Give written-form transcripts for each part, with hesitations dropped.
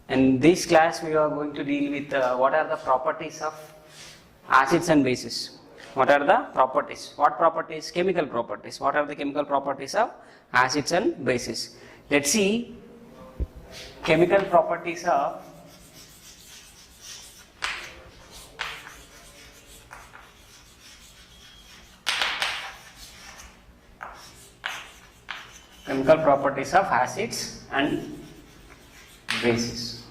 In this class, we are going to deal with what are the properties of acids and bases. What are the properties? What properties? Chemical properties. What are the chemical properties of acids and bases? Let's see chemical properties of acids and bases.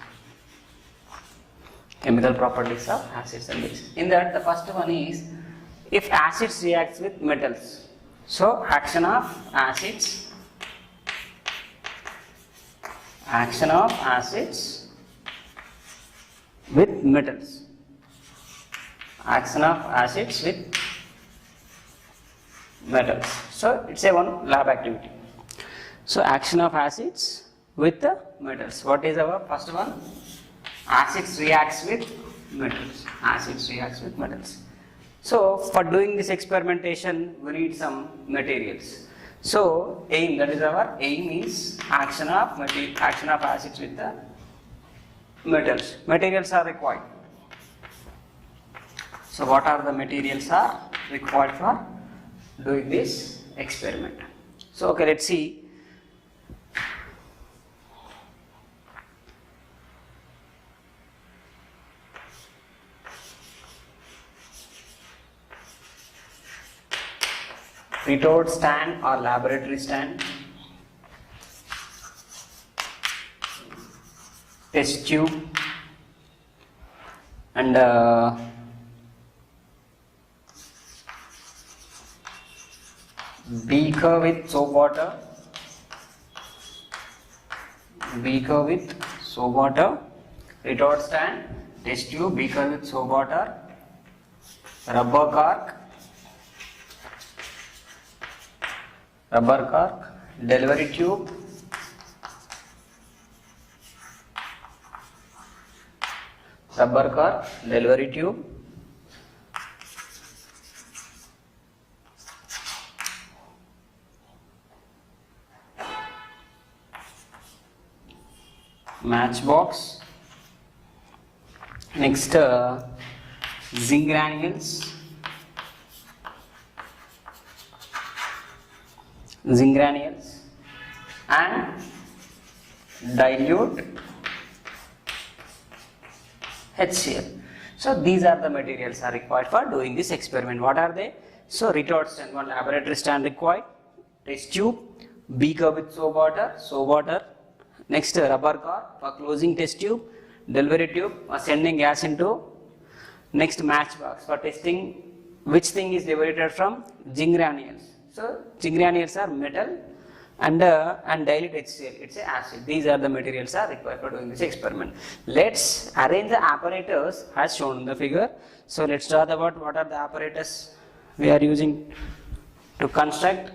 Chemical properties of acids and bases. In that, the first one is if acids reacts with metals. So, action of acids with metals. Action of acids with metals. So, it's a one lab activity. So, action of acids with the metals. What is our first one? Acids reacts with metals. Acids reacts with metals. So, for doing this experimentation, we need some materials. So, aim, that is our aim is action of acids with the metals. Materials are required. So, what are the materials are required for doing this experiment? So, okay, let's see. Retort stand or laboratory stand, test tube, and beaker with soap water, retort stand, test tube, beaker with soap water, rubber cork, delivery tube, matchbox, next zinc granules, and dilute HCl. So these are the materials are required for doing this experiment. What are they? So retort stand, one laboratory stand required, test tube, beaker with soap water, next rubber cork for closing test tube, delivery tube for sending gas into, next matchbox for testing which thing is liberated from zinc granules. So zinc granules are metal and dilute HCl, it's an acid. These are the materials are required for doing this experiment. Let's arrange the apparatus as shown in the figure. So let's talk about what are the apparatus we are using to construct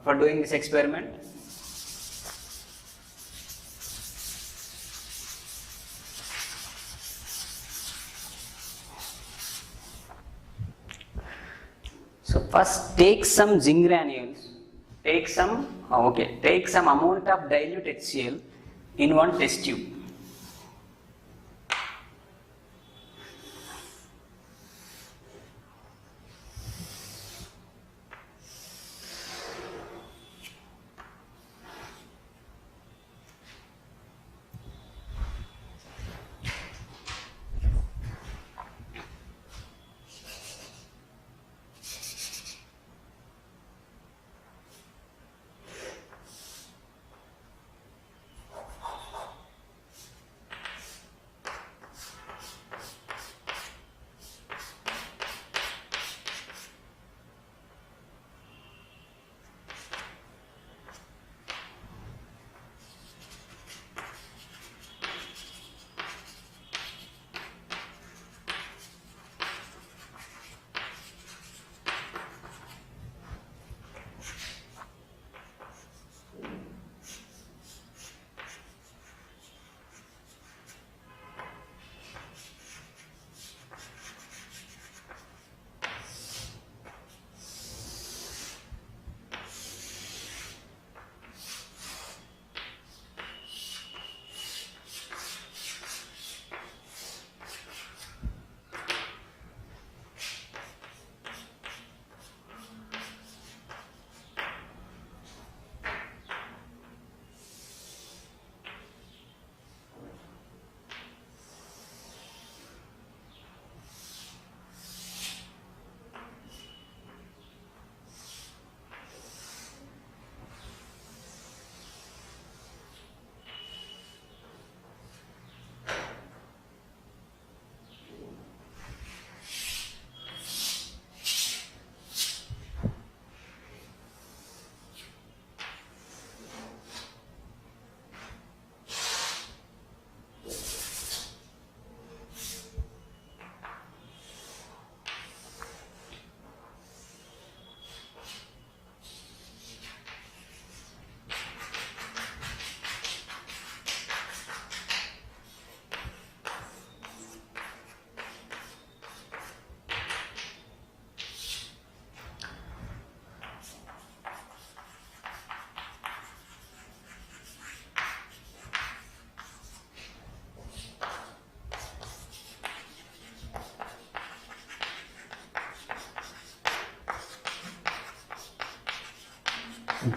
for doing this experiment. So first take some zinc granules, take some amount of dilute HCl in one test tube.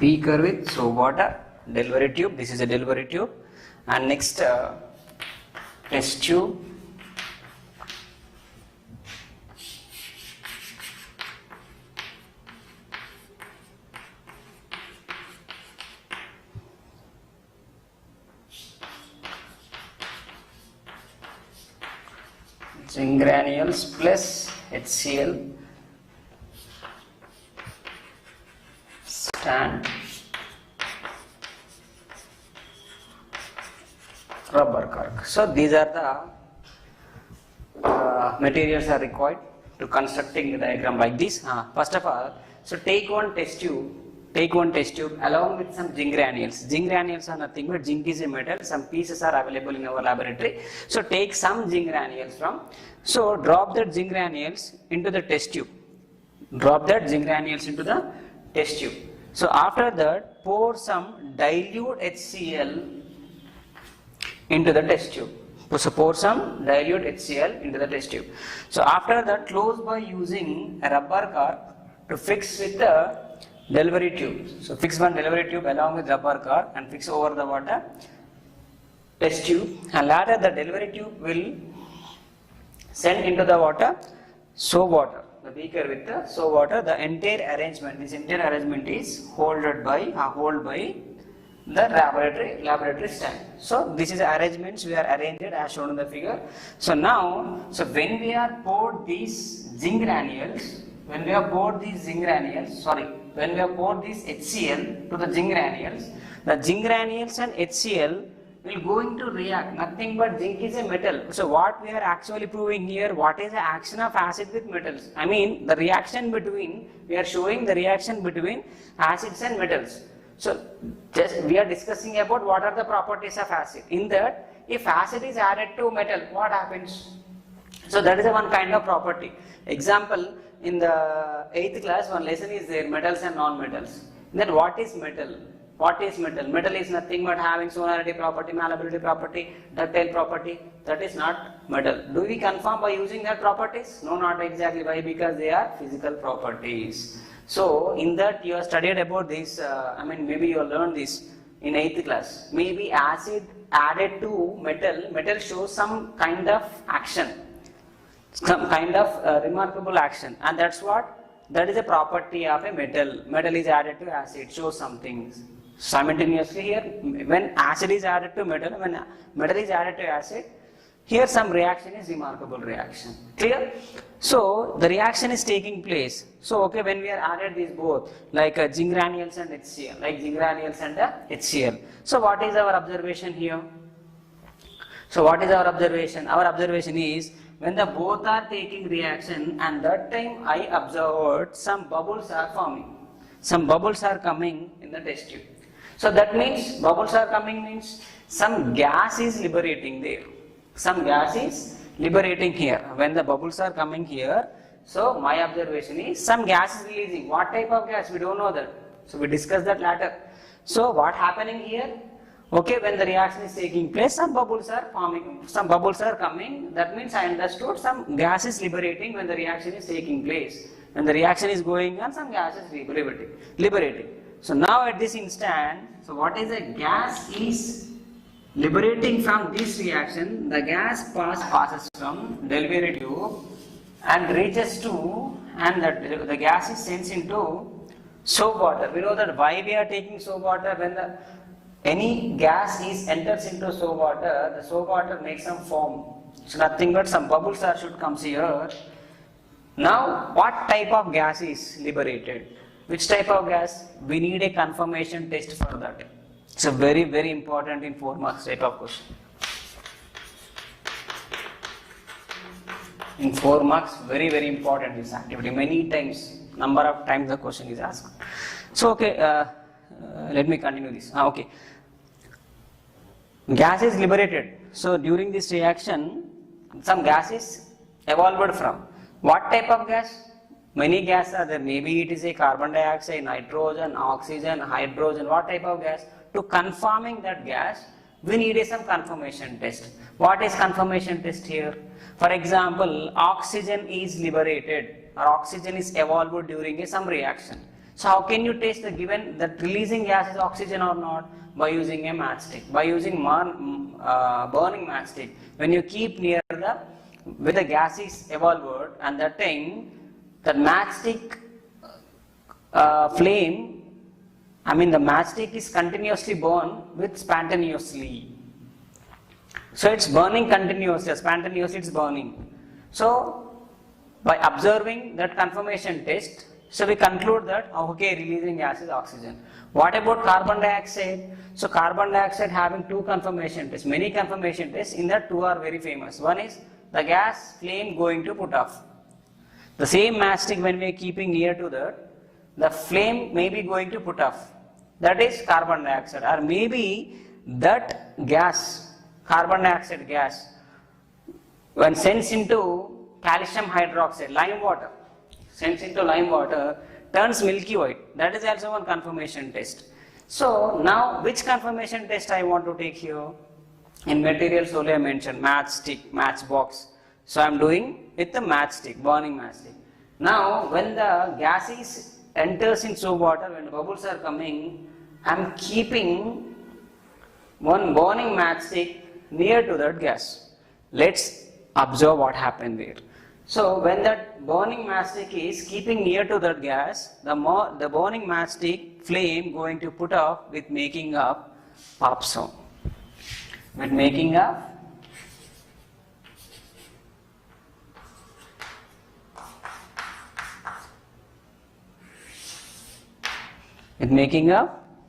beaker with soap water, delivery tube, this is a delivery tube, and next test tube, zinc granules plus HCl, stand, rubber cork. So these are the materials are required to constructing the diagram like this. First of all, so take one test tube along with some zinc granules. Zinc granules are nothing but zinc is a metal. Some pieces are available in our laboratory. So take some zinc granules from. So drop that zinc granules into the test tube. Drop that zinc granules into the test tube. So after that, pour some dilute HCl into the test tube. So pour some dilute HCl into the test tube. So after that, close by using a rubber cork to fix with the delivery tube. So fix one delivery tube along with rubber cork and fix over the water test tube, and later the delivery tube will send into the water soap water, the beaker with the soap water. The entire arrangement, this entire arrangement is held by the laboratory stand. So this is the arrangements we are arranged as shown in the figure. So now, so when we are poured these zinc granules, when we have poured these HCl to the zinc granules and HCl will going to react. Nothing but zinc is a metal. So what we are actually proving here, what is the action of acid with metals? I mean the reaction between, we are showing the reaction between acids and metals. So just we are discussing about what are the properties of acid. In that, if acid is added to metal, what happens? So that is a one kind of property. Example, in the 8th class, one lesson is there, metals and non-metals. Then what is metal? What is metal? Metal is nothing but having sonority property, malleability property, ductile property. That is not metal. Do we confirm by using that properties? No, not exactly. Why? Because they are physical properties. So in that you have studied about this, maybe you have learned this in 8th class. Maybe acid added to metal shows some kind of action, some kind of remarkable action, and that's what, that is a property of a metal. Metal is added to acid, shows something. Simultaneously here, when acid is added to metal, when metal is added to acid, here some reaction is remarkable reaction. Clear? So the reaction is taking place. So okay, when we are added these both, like zinc granules and HCl, like zinc granules and HCl. So what is our observation here? So what is our observation? Our observation is when the both are taking reaction, and that time I observed some bubbles are forming. Some bubbles are coming in the test tube. So that means bubbles are coming means some gas is liberating there. Some gas is liberating here. When the bubbles are coming here, so my observation is some gas is releasing. What type of gas? We don't know that. So we discuss that later. So what happening here? Okay, when the reaction is taking place, some bubbles are forming, some bubbles are coming. That means I understood some gas is liberating when the reaction is taking place. When the reaction is going on, some gas is liberating. So now at this instant, so what is a gas is liberating from this reaction? The gas passes from delivery tube and reaches to, and the gas is sent into soap water. We know that why we are taking soap water. When any gas enters into soap water, the soap water makes some foam. So nothing but some bubbles should come here. Now what type of gas is liberated? Which type of gas? We need a confirmation test for that. It's a very, very important in 4 marks type of question. In 4 marks, very, very important this activity. Many times, number of times the question is asked. So okay, let me continue this. Okay. Gas is liberated. So during this reaction, some gas is evolved from. What type of gas? Many gas are there. Maybe it is a carbon dioxide, nitrogen, oxygen, hydrogen. What type of gas? To confirming that gas, we need some confirmation test. What is confirmation test here? For example, oxygen is liberated or oxygen is evolved during some reaction. So how can you test the given that releasing gas is oxygen or not? By using a matchstick, by using burning matchstick. When you keep near the where the gas is evolved, and that time the matchstick flame, I mean the matchstick is continuously burned with spontaneously. So it's burning continuously, spontaneously it's burning. So by observing that confirmation test, so we conclude that okay, releasing gas is oxygen. What about carbon dioxide? So carbon dioxide having two confirmation tests, many confirmation tests. In that, two are very famous. One is the gas flame going to put off. The same matchstick, when we are keeping near to that, the flame may be going to put off. That is carbon dioxide, or maybe that gas, carbon dioxide gas, when sends into calcium hydroxide, lime water, sends into lime water, turns milky white. That is also one confirmation test. So now, which confirmation test I want to take here? In materials only I mentioned matchstick, matchbox. So I am doing with the matchstick, burning matchstick. Now, when the gas enters in soap water, when the bubbles are coming, I am keeping one burning matchstick near to that gas. Let's observe what happened there. So when that burning matchstick is keeping near to that gas, the burning matchstick flame going to put off with making up pop sound. With making up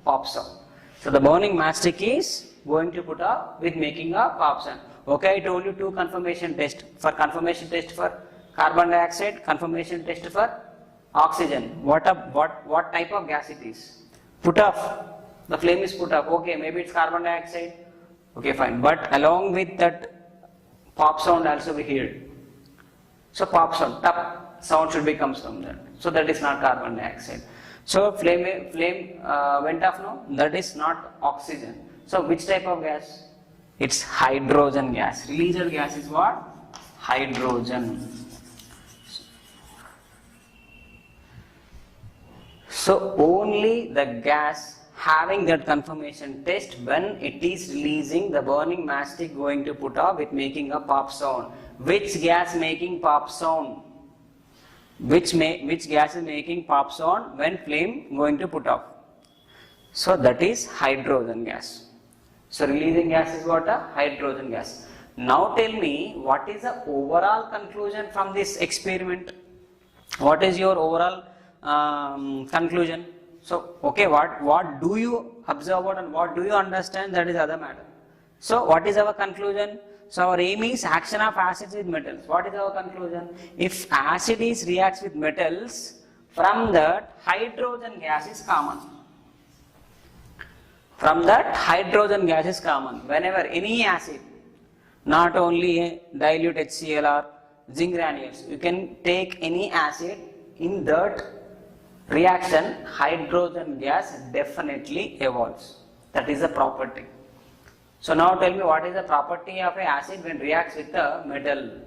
pop sound. So the burning matchstick is going to put up with making a pop sound. Okay, I told you two confirmation test. For confirmation test for carbon dioxide, confirmation test for oxygen. What type of gas it is? Put off. The flame is put off. Okay, maybe it's carbon dioxide. Okay, fine. But along with that pop sound also we heard. So pop sound, tap sound should be comes from that. So that is not carbon dioxide. So flame went off now. That is not oxygen. So which type of gas? It's hydrogen gas. Released gas is what? Hydrogen. So only the gas having that confirmation test, when it is releasing the burning matchstick going to put off with making a pop sound. Which gas making pop sound? Which gas is making pop sound when flame going to put off? So that is hydrogen gas. So releasing gas is what? A hydrogen gas. Now tell me, what is the overall conclusion from this experiment? What is your overall conclusion? So okay, what do you observe and what do you understand, that is other matter. So what is our conclusion? So our aim is action of acids with metals. What is our conclusion? If acid reacts with metals, from that hydrogen gas is common. From that hydrogen gas is common. Whenever any acid, not only a dilute HCl or zinc granules, you can take any acid, in that reaction hydrogen gas definitely evolves. That is a property. So now tell me, what is the property of an acid when reacts with a metal?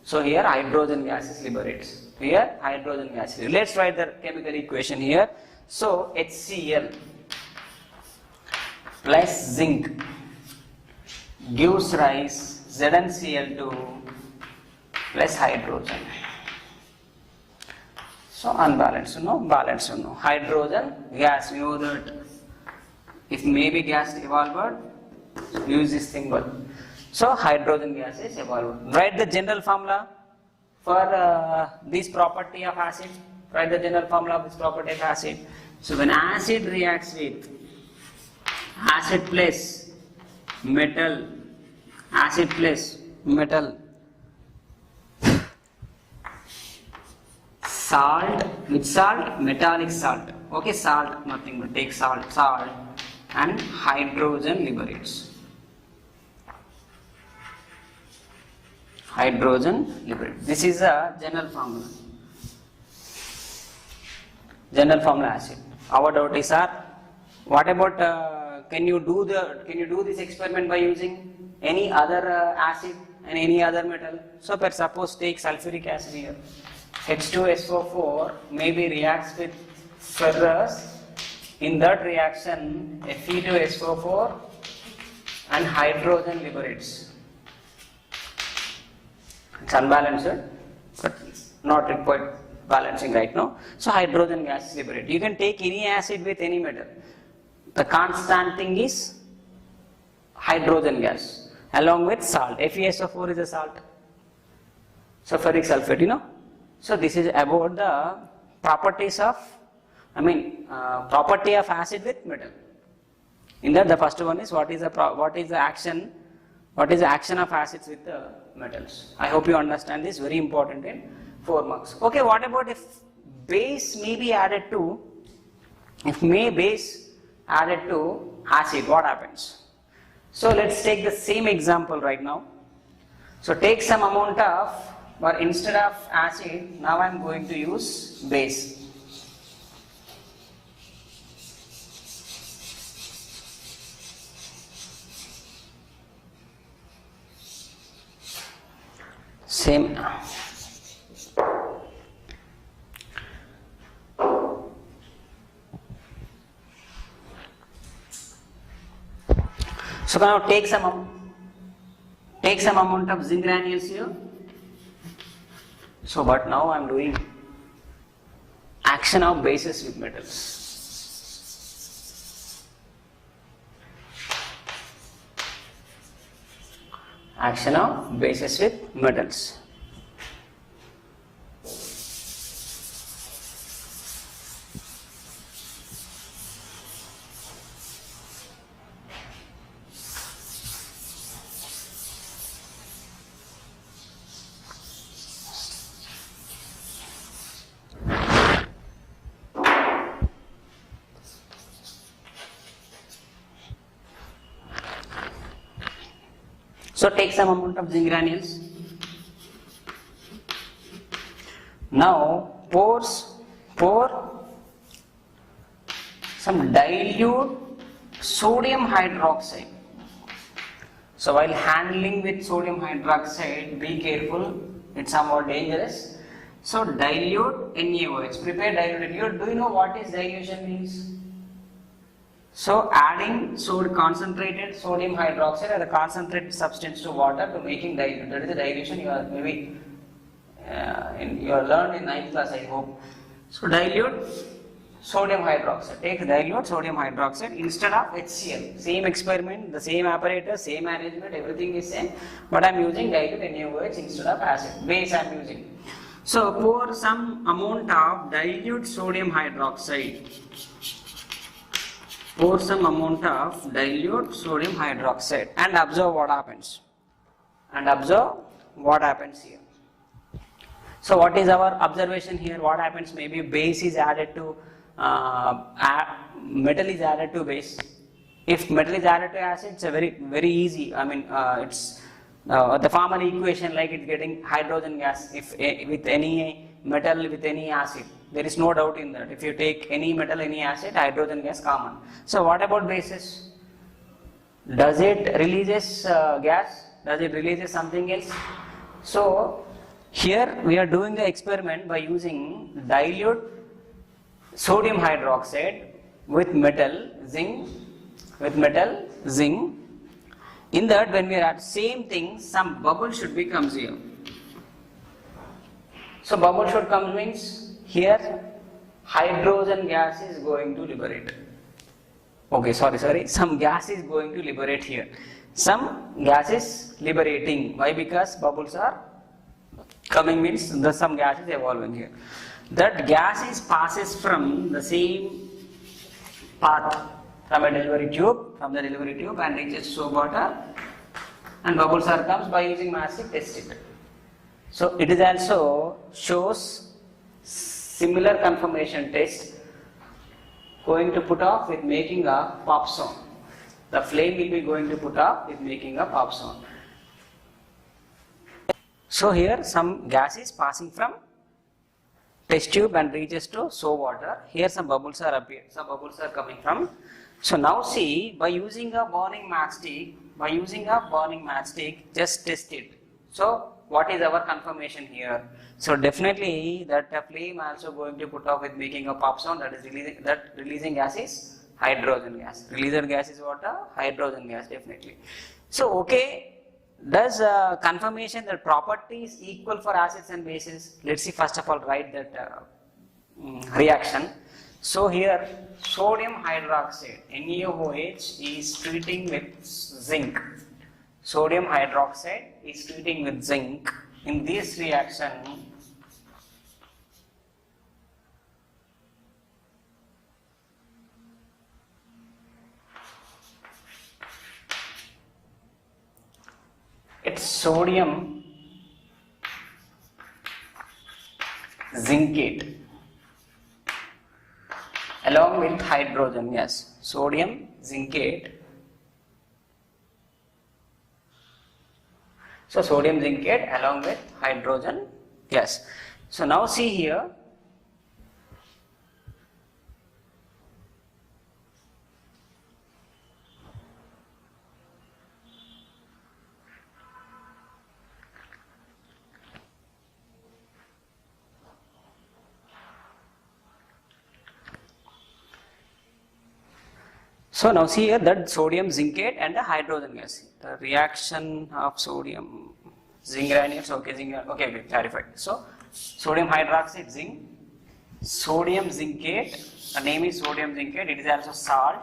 So here hydrogen gas is liberates. Here hydrogen gas. Let's write the chemical equation here. So HCl plus zinc gives rise ZnCl2 plus hydrogen. So unbalanced, no, balanced, no. Hydrogen gas, you know that if maybe gas evolved, use this symbol. So hydrogen gas is evolved. Write the general formula for this property of acid. Write the general formula of this property of acid. So when acid reacts with acid plus metal, acid plus metal, salt, with salt, metallic salt. Okay, salt, nothing but take salt, and hydrogen liberates. Hydrogen liberates. This is a general formula. General formula acid. Our doubt is, what about can you do this experiment by using any other acid and any other metal? So suppose take sulfuric acid here. H2SO4 maybe reacts with ferrous. In that reaction, Fe2SO4 and hydrogen liberates. It's unbalanced, but not required balancing right now. So hydrogen gas is liberated. You can take any acid with any metal. The constant thing is hydrogen gas along with salt. FeSO4 is a salt. So ferric sulfate, you know. So this is about the properties of, property of acid with metal. In that, the first one is what is the action of acids with the metals. I hope you understand this. Very important in 4 marks. Okay, what about if base may be added to? If base added to acid, what happens? So let's take the same example right now. So take some amount of, but instead of acid, now I am going to use base. Same. So now take some amount of zinc granules here. So but now I am doing action of bases with metals. Action of bases with metals. So take some amount of zinc granules. Now pour some dilute sodium hydroxide. So while handling with sodium hydroxide, be careful, it's somewhat dangerous. So dilute NaOH, prepare diluted. Do you know what is dilution means? So adding concentrated sodium hydroxide as a concentrated substance to water to making dilute. That is the dilution you are maybe you are learned in 9th class, I hope. So dilute sodium hydroxide. Take dilute sodium hydroxide instead of HCl. Same experiment, the same apparatus, same arrangement, everything is same. But I am using dilute NaOH instead of acid. Base I am using. So pour some amount of dilute sodium hydroxide. Pour some amount of dilute sodium hydroxide and observe what happens. Here. So what is our observation here? What happens? Maybe base is added to metal is added to base. If metal is added to acid, it's a very easy. It's the formal equation like it's getting hydrogen gas. If with any metal with any acid. There is no doubt in that. If you take any metal, any acid, hydrogen gas common. So what about bases? Does it releases gas? Does it releases something else? So here we are doing the experiment by using dilute sodium hydroxide with metal zinc. In that, when we are at same thing, some bubble should be comes here. So bubble should come means here hydrogen gas is going to liberate. Okay, sorry. Some gas is going to liberate here. Some gas is liberating. Why? Because bubbles are coming means some gas is evolving here. That gas is passes from the same path from the delivery tube and reaches soap water, and bubbles are comes by using mastic test it. So it is also shows similar confirmation test going to put off with making a pop sound. The flame will be going to put off with making a pop sound. So here some gas is passing from test tube and reaches to soap water. Here some bubbles are appeared. Some bubbles are coming from. So now see, by using a burning matchstick, just test it. So what is our confirmation here? So definitely that flame also going to put off with making a pop sound, that is releasing gas is hydrogen gas. Releaser gas is what? Hydrogen gas, definitely. So okay, does confirmation that property is equal for acids and bases? Let's see, first of all write that reaction. So here sodium hydroxide NaOH is treating with zinc. Sodium hydroxide is treating with zinc. In this reaction, it's sodium zincate along with hydrogen gas. Sodium zincate. So sodium zincate along with hydrogen gas. So now see here, so now see here that sodium zincate and the hydrogen gas. The reaction of sodium zinc granules, okay, clarified. So sodium hydroxide zinc, sodium zincate, the name is sodium zincate, it is also salt,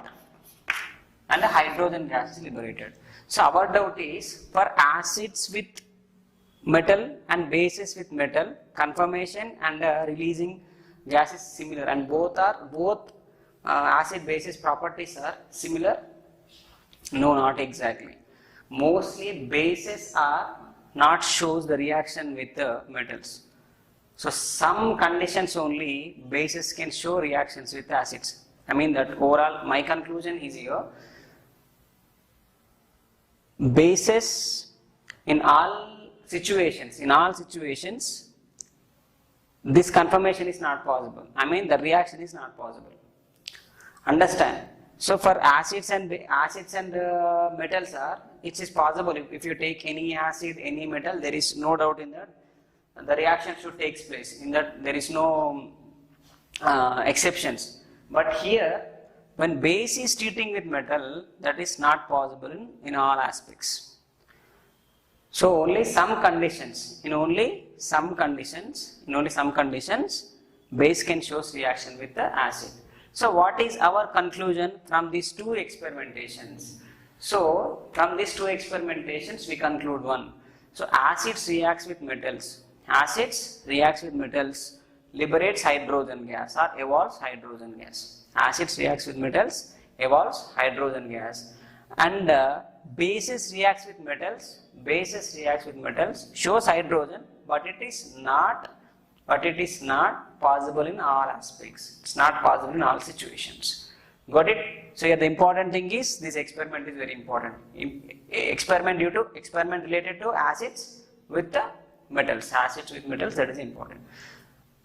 and the hydrogen gas is liberated. So our doubt is, for acids with metal and bases with metal, conformation and releasing gas is similar, and both acid basis properties are similar? No, not exactly. Mostly bases are not shows the reaction with the metals. So some conditions only bases can show reactions with acids. I mean that overall my conclusion is here, bases in all situations, this conformation is not possible. I mean the reaction is not possible. Understand? So for acids and metals it is possible. If you take any acid, any metal, there is no doubt in that the reaction should take place. In that there is no exceptions. But here, when base is treating with metal, that is not possible in all aspects. So only some conditions, in only some conditions, base can show reaction with the acid. So what is our conclusion from these two experimentations? So from these two experimentations we conclude one. So acids reacts with metals. Acids reacts with metals, liberates hydrogen gas or evolves hydrogen gas. Acids reacts with metals, evolves hydrogen gas. And bases reacts with metals, shows hydrogen, but it is not possible in all aspects. It's not possible in all situations. Got it? So here the important thing is, this experiment is very important. Experiment related to acids with the metals. That is important.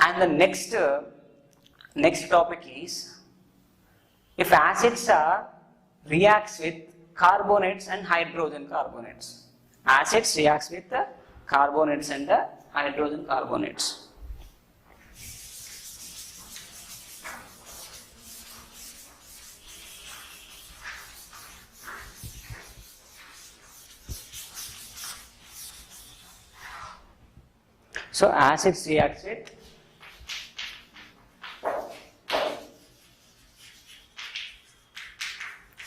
And the next topic is, if acids reacts with carbonates and hydrogen carbonates. Acids reacts with the carbonates and the hydrogen carbonates. So acids reacts with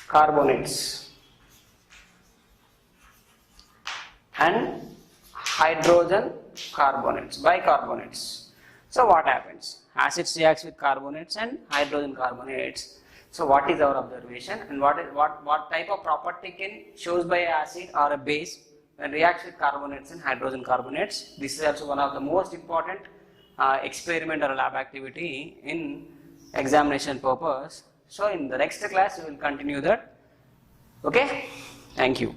carbonates and hydrogen carbonates, bicarbonates. So what happens? Acids reacts with carbonates and hydrogen carbonates. So what is our observation, and what type of property can shows by acid or a base when reacts with carbonates and hydrogen carbonates? This is also one of the most important experiment or lab activity in examination purpose. So in the next class we will continue that. Okay, thank you.